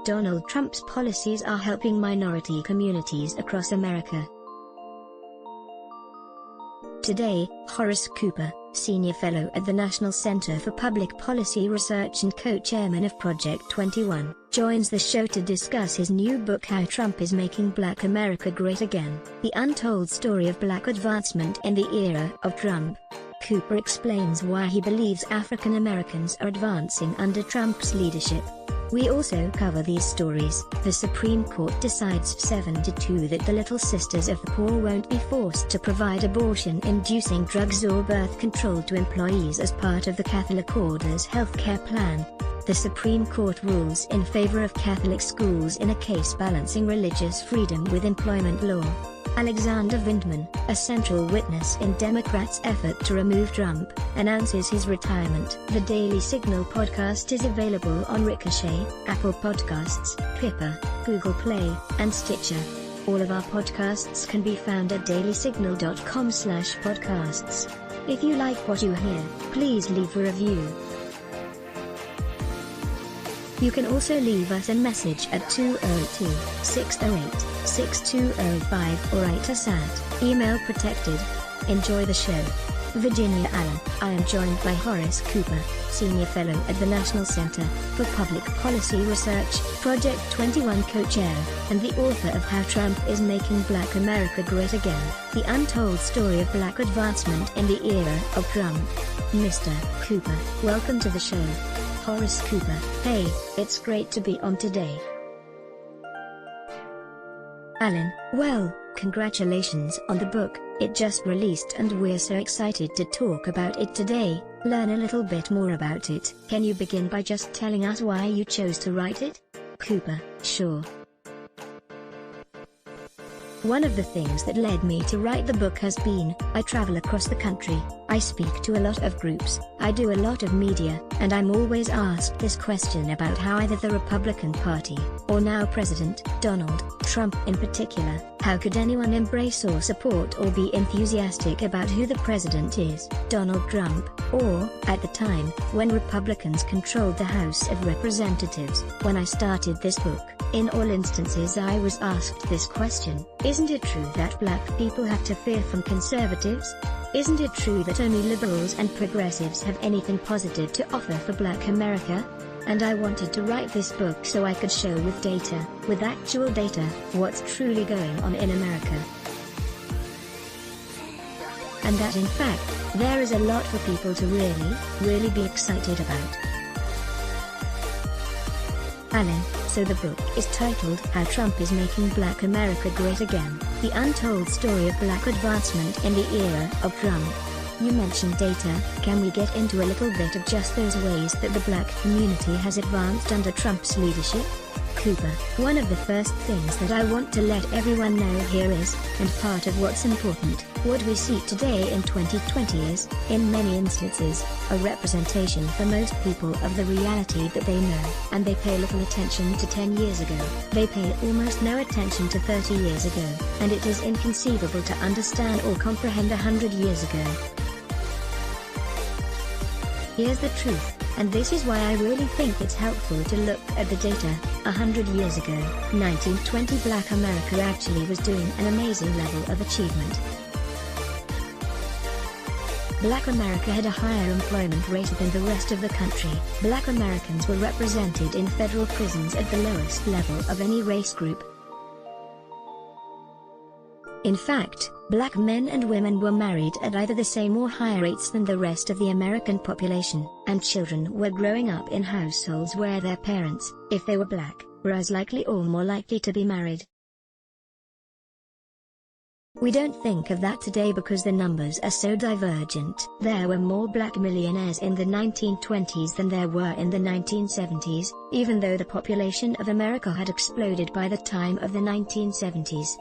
Donald Trump's policies are helping minority communities across America. Today, Horace Cooper, Senior Fellow at the National Center for Public Policy Research and co-chairman of Project 21, joins the show to discuss his new book How Trump is Making Black America Great Again, The Untold Story of Black Advancement in the Era of Trump. Cooper explains why he believes African Americans are advancing under Trump's leadership. We also cover these stories. The Supreme Court decides 7-2 that the Little Sisters of the Poor won't be forced to provide abortion-inducing drugs or birth control to employees as part of the Catholic Order's health care plan. The Supreme Court rules in favor of Catholic schools in a case balancing religious freedom with employment law. Alexander Vindman, a central witness in Democrats' effort to remove Trump, announces his retirement. The Daily Signal podcast is available on Ricochet, Apple Podcasts, Pippa, Google Play, and Stitcher. All of our podcasts can be found at dailysignal.com/podcasts. If you like what you hear, please leave a review. You can also leave us a message at 202-608-6205 or write us at email protected. Enjoy the show. Virginia Allen. I am joined by Horace Cooper, Senior Fellow at the National Center for Public Policy Research, Project 21 co-chair, and the author of How Trump is Making Black America Great Again, The Untold Story of Black Advancement in the Era of Trump. Mr. Cooper, welcome to the show. Horace Cooper. Hey, it's great to be on today. Allen, well, congratulations on the book. It just released and we're so excited to talk about it today, learn a little bit more about it. Can you begin by just telling us why you chose to write it? Cooper, sure. One of the things that led me to write the book has been, I travel across the country, I speak to a lot of groups, I do a lot of media, and I'm always asked this question about how either the Republican Party, or now President Donald Trump in particular, how could anyone embrace or support or be enthusiastic about who the president is, Donald Trump, or, at the time, when Republicans controlled the House of Representatives. When I started this book, in all instances I was asked this question: isn't it true that black people have to fear from conservatives? Isn't it true that only liberals and progressives have anything positive to offer for black America? And I wanted to write this book so I could show with data, with actual data, what's truly going on in America. And that in fact, there is a lot for people to really be excited about. Allen, so the book is titled How Trump is Making Black America Great Again, The Untold Story of Black Advancement in the Era of Trump. You mentioned data. Can we get into a little bit of just those ways that the black community has advanced under Trump's leadership? Cooper, one of the first things that I want to let everyone know here is, and part of what's important, what we see today in 2020 is, in many instances, a representation for most people of the reality that they know, and they pay little attention to 10 years ago. They pay almost no attention to 30 years ago, and it is inconceivable to understand or comprehend 100 years ago. Here's the truth, and this is why I really think it's helpful to look at the data. 100 years ago, 1920, Black America actually was doing an amazing level of achievement. Black America had a higher employment rate than the rest of the country. Black Americans were represented in federal prisons at the lowest level of any race group. In fact, black men and women were married at either the same or higher rates than the rest of the American population, and children were growing up in households where their parents, if they were black, were as likely or more likely to be married. We don't think of that today because the numbers are so divergent. There were more black millionaires in the 1920s than there were in the 1970s, even though the population of America had exploded by the time of the 1970s.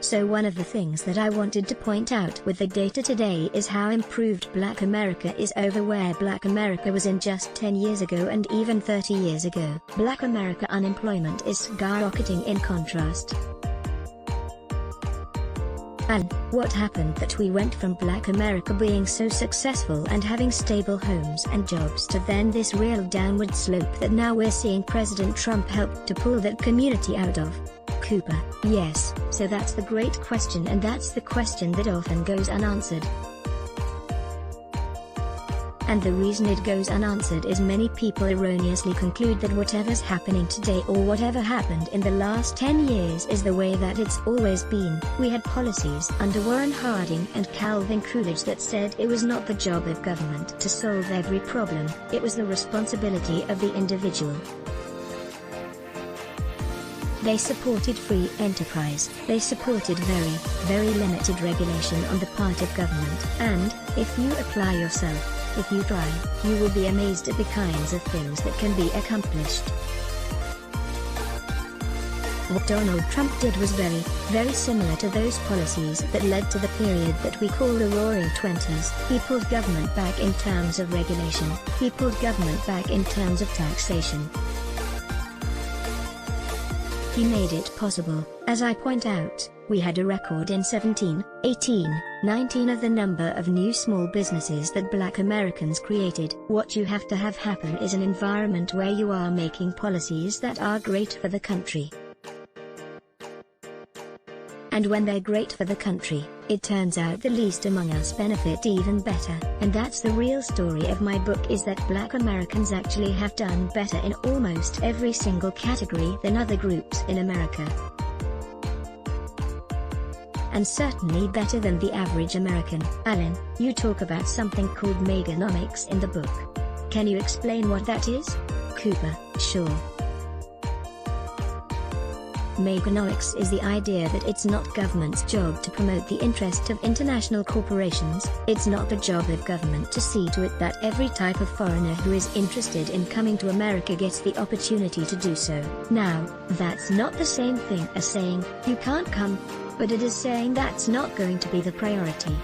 So one of the things that I wanted to point out with the data today is how improved Black America is over where Black America was in just 10 years ago and even 30 years ago. Black America unemployment is skyrocketing in contrast. And what happened that we went from Black America being so successful and having stable homes and jobs to then this real downward slope that now we're seeing President Trump help to pull that community out of? Cooper: yes, so that's the great question, and that's the question that often goes unanswered. And the reason it goes unanswered is many people erroneously conclude that whatever's happening today or whatever happened in the last 10 years is the way that it's always been. We had policies under Warren Harding and Calvin Coolidge that said it was not the job of government to solve every problem, it was the responsibility of the individual. They supported free enterprise, they supported very limited regulation on the part of government, and, if you apply yourself, if you try, you will be amazed at the kinds of things that can be accomplished. What Donald Trump did was very similar to those policies that led to the period that we call the Roaring Twenties. He pulled government back in terms of regulation, he pulled government back in terms of taxation. He made it possible. As I point out, we had a record in 17, 18, 19 of the number of new small businesses that Black Americans created. What you have to have happen is an environment where you are making policies that are great for the country. And when they're great for the country, it turns out the least among us benefit even better. And that's the real story of my book, is that Black Americans actually have done better in almost every single category than other groups in America. And certainly better than the average American. Alan, you talk about something called Meganomics in the book. Can you explain what that is? Cooper: sure. Meganomics is the idea that it's not government's job to promote the interest of international corporations, it's not the job of government to see to it that every type of foreigner who is interested in coming to America gets the opportunity to do so. Now, that's not the same thing as saying, you can't come, but it is saying that's not going to be the priority.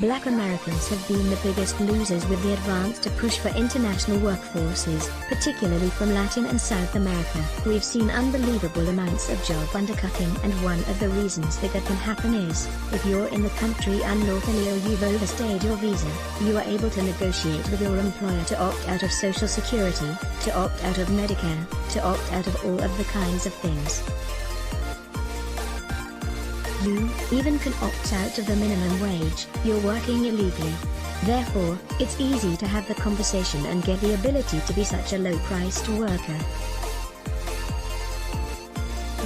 Black Americans have been the biggest losers with the advance to push for international workforces, particularly from Latin and South America. We've seen unbelievable amounts of job undercutting, and one of the reasons that can happen is, if you're in the country unlawfully or you've overstayed your visa, you are able to negotiate with your employer to opt out of Social Security, to opt out of Medicare, to opt out of all of the kinds of things. You even can opt out of the minimum wage. You're working illegally. Therefore, it's easy to have the conversation and get the ability to be such a low-priced worker.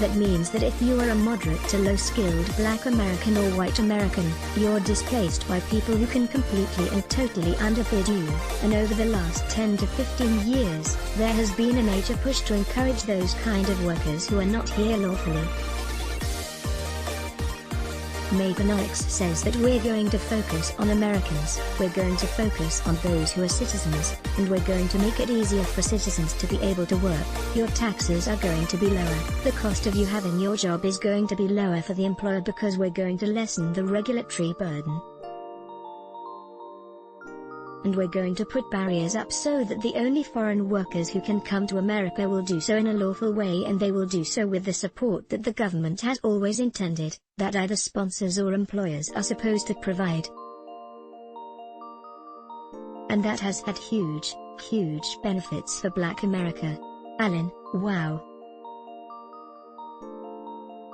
That means that if you are a moderate to low-skilled Black American or white American, you're displaced by people who can completely and totally underbid you. And over the last 10 to 15 years, there has been a major push to encourage those kind of workers who are not here lawfully. Meganomics says that we're going to focus on Americans, we're going to focus on those who are citizens, and we're going to make it easier for citizens to be able to work. Your taxes are going to be lower, the cost of you having your job is going to be lower for the employer because we're going to lessen the regulatory burden. And we're going to put barriers up so that the only foreign workers who can come to America will do so in a lawful way, and they will do so with the support that the government has always intended, that either sponsors or employers are supposed to provide. And that has had huge benefits for Black America. Alan: wow.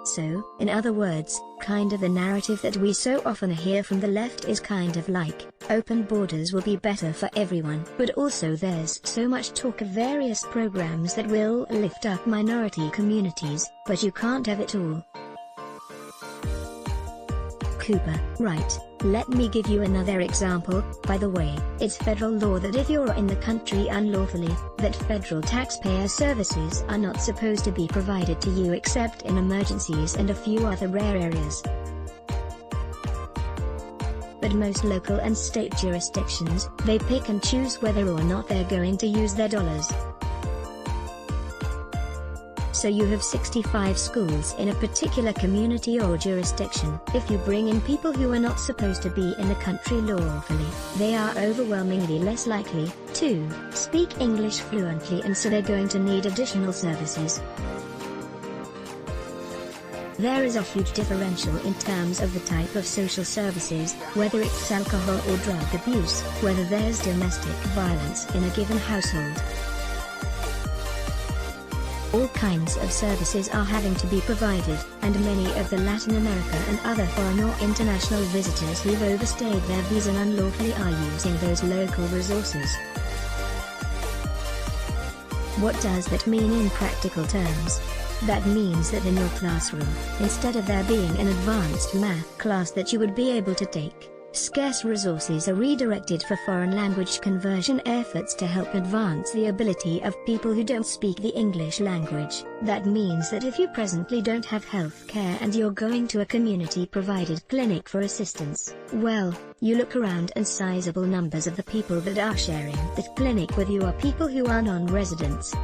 So, in other words, kind of the narrative that we so often hear from the left is kind of like, open borders will be better for everyone. But also there's so much talk of various programs that will lift up minority communities, but you can't have it all. Cooper: right. Let me give you another example. By the way, it's federal law that if you're in the country unlawfully, that federal taxpayer services are not supposed to be provided to you except in emergencies and a few other rare areas. But most local and state jurisdictions, they pick and choose whether or not they're going to use their dollars. So you have 65 schools in a particular community or jurisdiction. If you bring in people who are not supposed to be in the country lawfully, they are overwhelmingly less likely to speak English fluently, and so they're going to need additional services. There is a huge differential in terms of the type of social services, whether it's alcohol or drug abuse, whether there's domestic violence in a given household. All kinds of services are having to be provided, and many of the Latin America and other foreign or international visitors who've overstayed their visa unlawfully are using those local resources. What does that mean in practical terms? That means that in your classroom, instead of there being an advanced math class that you would be able to take, scarce resources are redirected for foreign language conversion efforts to help advance the ability of people who don't speak the English language. That means that if you presently don't have health care and you're going to a community-provided clinic for assistance, well, you look around and sizable numbers of the people that are sharing that clinic with you are people who are non-residents.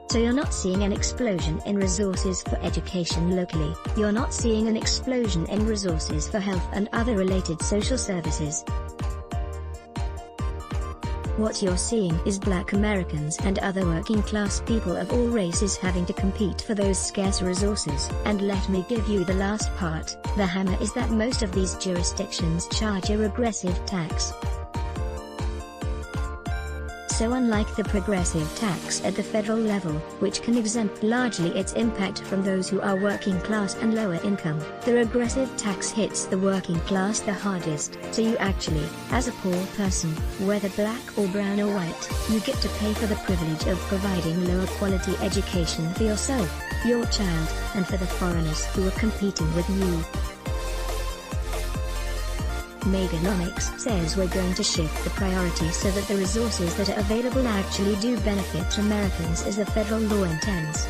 So you're not seeing an explosion in resources for education locally, you're not seeing an explosion in resources for health and other related social services. What you're seeing is Black Americans and other working class people of all races having to compete for those scarce resources. And let me give you the last part, the hammer is that most of these jurisdictions charge a regressive tax. So unlike the progressive tax at the federal level, which can exempt largely its impact from those who are working class and lower income, the regressive tax hits the working class the hardest. So you actually, as a poor person, whether black or brown or white, you get to pay for the privilege of providing lower quality education for yourself, your child, and for the foreigners who are competing with you. Meganomics says we're going to shift the priority so that the resources that are available actually do benefit Americans as the federal law intends.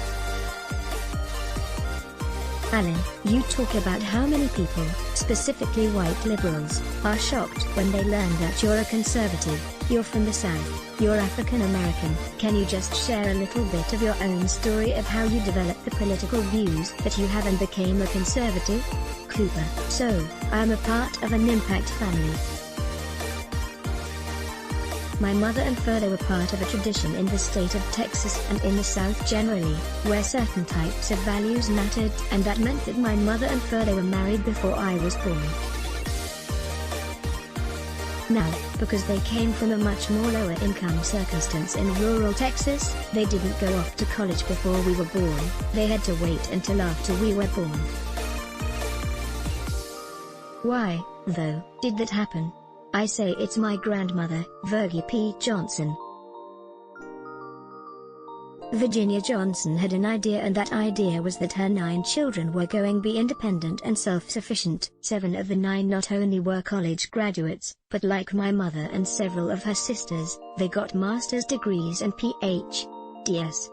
Alan, you talk about how many people, specifically white liberals, are shocked when they learn that you're a conservative, you're from the South, you're African American. Can you just share a little bit of your own story of how you developed the political views that you have and became a conservative? Cooper: So, I'm a part of an impact family. My mother and father were part of a tradition in the state of Texas and in the South generally, where certain types of values mattered, and that meant that my mother and father were married before I was born. Now, because they came from a much more lower income circumstance in rural Texas, they didn't go off to college before we were born, they had to wait until after we were born. Why, though, did that happen? I say it's my grandmother, Virgie P. Johnson. Virginia Johnson had an idea, and that idea was that her 9 children were going to be independent and self-sufficient. 7 of the 9 not only were college graduates, but like my mother and several of her sisters, they got master's degrees and Ph.D.s.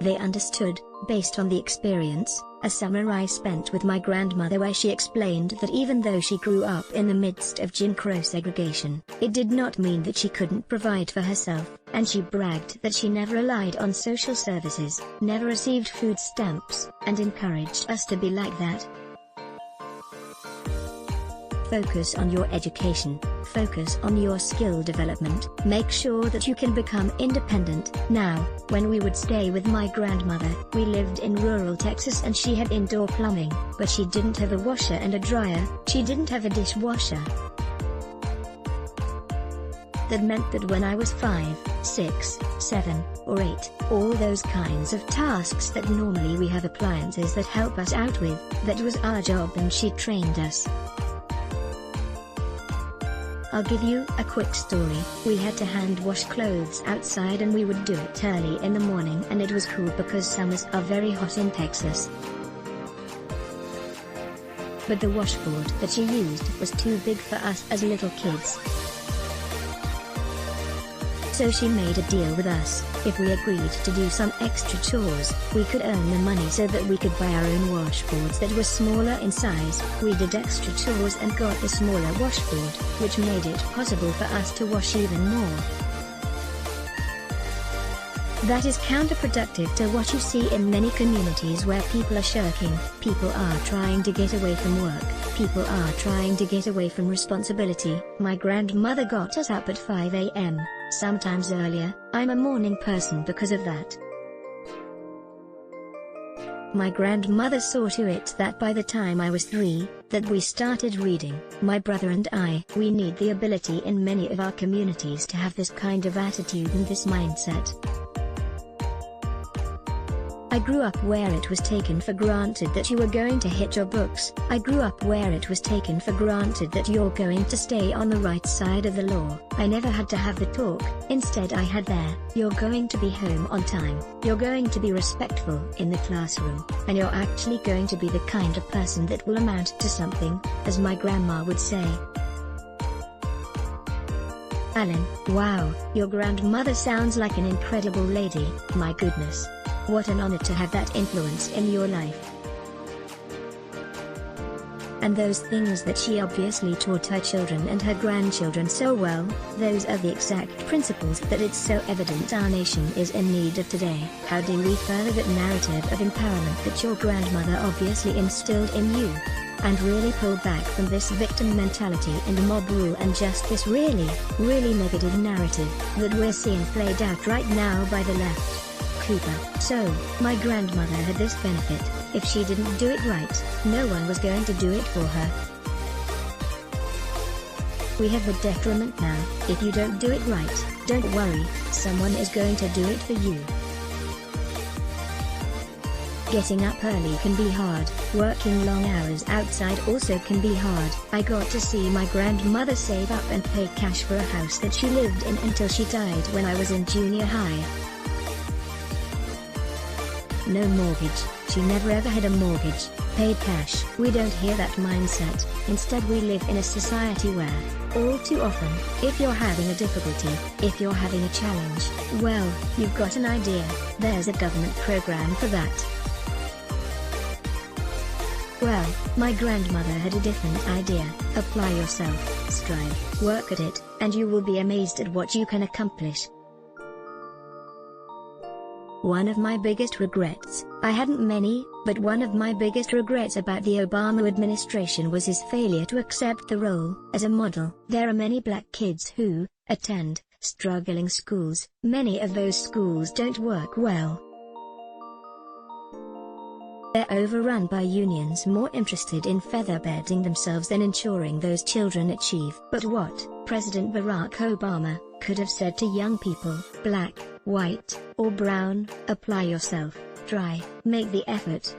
They understood, based on the experience, a summer I spent with my grandmother where she explained that even though she grew up in the midst of Jim Crow segregation, it did not mean that she couldn't provide for herself, and she bragged that she never relied on social services, never received food stamps, and encouraged us to be like that. Focus on your education, focus on your skill development, make sure that you can become independent. Now, when we would stay with my grandmother, we lived in rural Texas and she had indoor plumbing, but she didn't have a washer and a dryer, she didn't have a dishwasher. That meant that when I was 5, 6, 7, or 8, all those kinds of tasks that normally we have appliances that help us out with, that was our job and she trained us. I'll give you a quick story. We had to hand wash clothes outside and we would do it early in the morning, and it was cool because summers are very hot in Texas. But the washboard that she used was too big for us as little kids. So she made a deal with us. If we agreed to do some extra chores, we could earn the money so that we could buy our own washboards that were smaller in size. We did extra chores and got a smaller washboard, which made it possible for us to wash even more. That is counterproductive to what you see in many communities where people are shirking, people are trying to get away from work, people are trying to get away from responsibility. My grandmother got us up at 5 a.m., sometimes earlier. I'm a morning person because of that. My grandmother saw to it that by the time I was 3, that we started reading. My brother and I. We need the ability in many of our communities to have this kind of attitude and this mindset. I grew up where it was taken for granted that you were going to hit your books. I grew up where it was taken for granted that you're going to stay on the right side of the law. I never had to have the talk, instead I had you're going to be home on time, you're going to be respectful in the classroom, and you're actually going to be the kind of person that will amount to something, as my grandma would say. Alan, wow, your grandmother sounds like an incredible lady. My goodness. What an honor to have that influence in your life. And those things that she obviously taught her children and her grandchildren so well, those are the exact principles that it's so evident our nation is in need of today. How do we further that narrative of empowerment that your grandmother obviously instilled in you? And really pull back from this victim mentality and mob rule and just this really negative narrative that we're seeing played out right now by the left. Cooper. So, my grandmother had this benefit: if she didn't do it right, no one was going to do it for her. We have the detriment now: if you don't do it right, don't worry, someone is going to do it for you. Getting up early can be hard, working long hours outside also can be hard. I got to see my grandmother save up and pay cash for a house that she lived in until she died when I was in junior high. No mortgage, she never ever had a mortgage, paid cash. We don't hear that mindset. Instead we live in a society where, all too often, if you're having a difficulty, if you're having a challenge, well, you've got an idea, there's a government program for that. Well, my grandmother had a different idea: apply yourself, strive, work at it, and you will be amazed at what you can accomplish. One of my biggest regrets, I hadn't many, but one of my biggest regrets about the Obama administration was his failure to accept the role as a model. There are many black kids who attend struggling schools. Many of those schools don't work well. They're overrun by unions more interested in featherbedding themselves than ensuring those children achieve. But what President Barack Obama could have said to young people, black, white, or brown: apply yourself, try, make the effort.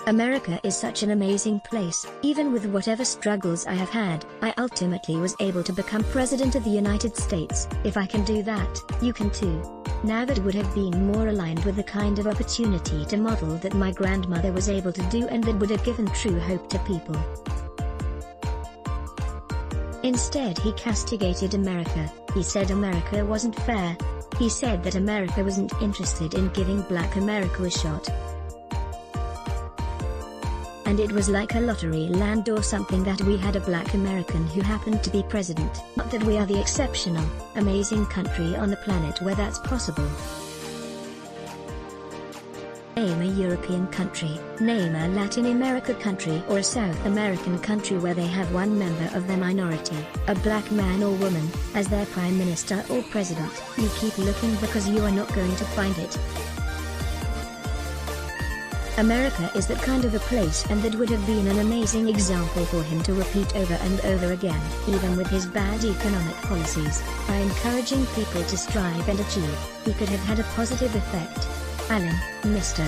America is such an amazing place. Even with whatever struggles I have had, I ultimately was able to become President of the United States. If I can do that, you can too. Now that would have been more aligned with the kind of opportunity to model that my grandmother was able to do, and that would have given true hope to people. Instead he castigated America. He said America wasn't fair. He said that America wasn't interested in giving Black America a shot. And it was like a lottery land or something that we had a Black American who happened to be president. Not that we are the exceptional, amazing country on the planet where that's possible. Name a European country, name a Latin America country or a South American country where they have one member of their minority, a black man or woman, as their prime minister or president. You keep looking because you are not going to find it. America is that kind of a place, and that would have been an amazing example for him to repeat over and over again. Even with his bad economic policies, by encouraging people to strive and achieve, he could have had a positive effect. Alan, Mr.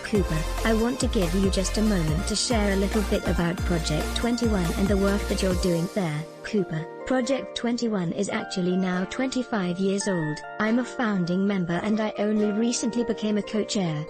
Cooper, I want to give you just a moment to share a little bit about Project 21 and the work that you're doing there. Cooper, Project 21 is actually now 25 years old. I'm a founding member and I only recently became a co-chair.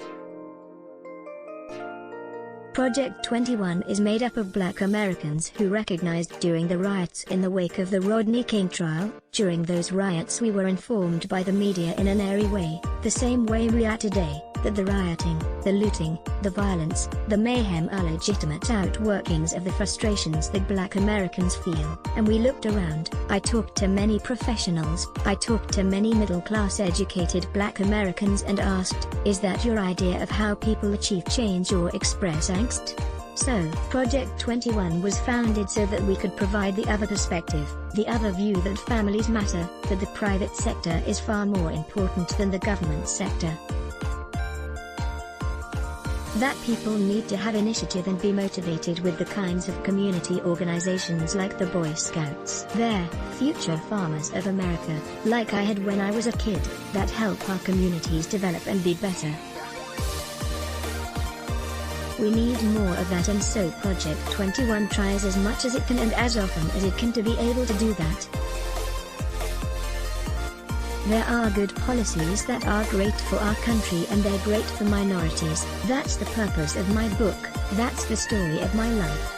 Project 21 is made up of Black Americans who recognized during the riots in the wake of the Rodney King trial. During those riots we were informed by the media in an airy way, the same way we are today, that the rioting, the looting, the violence, the mayhem are legitimate outworkings of the frustrations that Black Americans feel. And we looked around. I talked to many professionals, I talked to many middle-class educated Black Americans and asked, is that your idea of how people achieve change or express angst? So, Project 21 was founded so that we could provide the other perspective, the other view that families matter, that the private sector is far more important than the government sector. That people need to have initiative and be motivated with the kinds of community organizations like the Boy Scouts. They're future farmers of America, like I had when I was a kid, that help our communities develop and be better. We need more of that, and so Project 21 tries as much as it can and as often as it can to be able to do that. There are good policies that are great for our country and they're great for minorities. That's the purpose of my book, that's the story of my life.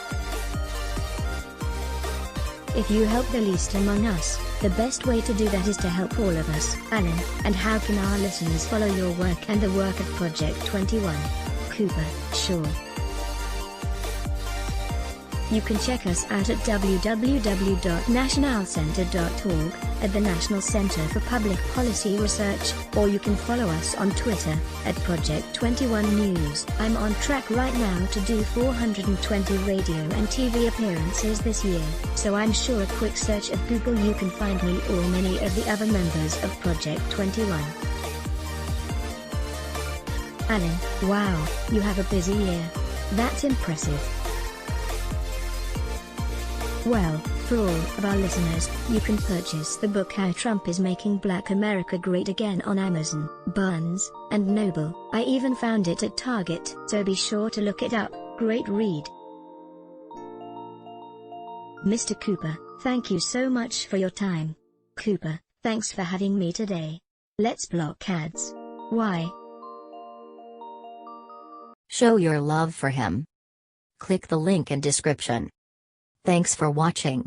If you help the least among us, the best way to do that is to help all of us. Alan, and how can our listeners follow your work and the work of Project 21? Cooper, sure. You can check us out at www.nationalcenter.org, at the National Center for Public Policy Research, or you can follow us on Twitter, at Project 21 News. I'm on track right now to do 420 radio and TV appearances this year, so I'm sure a quick search of Google you can find me or many of the other members of Project 21. Alan, wow, you have a busy year. That's impressive. Well, for all of our listeners, you can purchase the book How Trump is Making Black America Great Again on Amazon, Barnes & Noble. I even found it at Target, so be sure to look it up. Great read. Mr. Cooper, thank you so much for your time. Cooper, thanks for having me today. Let's block ads. Why? Show your love for him. Click the link in description. Thanks for watching.